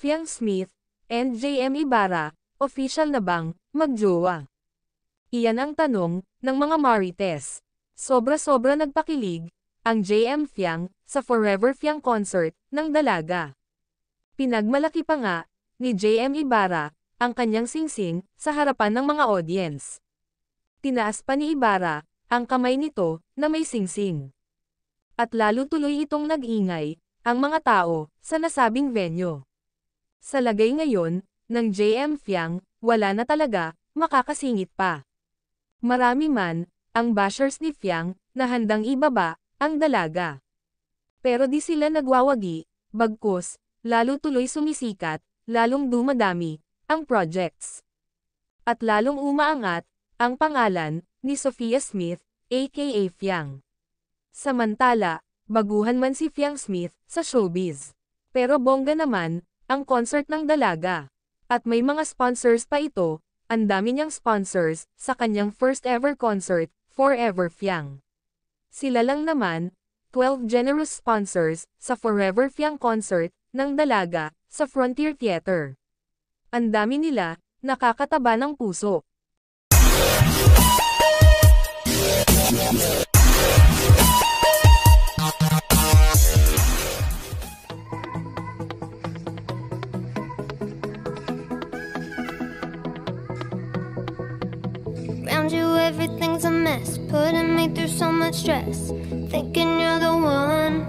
Fiang Smith and JM Ibarra, official na bang magjowa? Iyan ang tanong ng mga Marites. Sobra-sobra nagpakilig ang JM Fiang sa Forever Fiang concert ng Dalaga. Pinagmalaki pa nga ni JM Ibarra ang kanyang singsing sa harapan ng mga audience. Tinaas pa ni Ibarra ang kamay nito na may singsing. At lalo tuloy itong nag-ingay ang mga tao sa nasabing venue. Sa lagay ngayon ng JM Fiang, wala na talaga makakasingit pa. Marami man ang bashers ni Fiang na handang ibaba ang Dalaga. Pero di sila nagwawagi, bagkus, lalo tuloy sumisikat, lalong dumadami ang projects. At lalong umaangat ang pangalan ni Sophia Smith, aka Fiang. Samantala, baguhan man si Fiang Smith sa showbiz. Pero bongga naman ang concert ng Dalaga. At may mga sponsors pa ito, ang dami niyang sponsors sa kanyang first ever concert, Forever Fiang. Sila lang naman, 12 generous sponsors sa Forever Fiang concert ng Dalaga sa Frontier Theater. Ang dami nila, nakakataba ng puso. Around you everything's a mess, putting me through so much stress, thinking you're the one.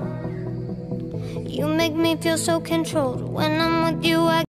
You make me feel so controlled. When I'm with you I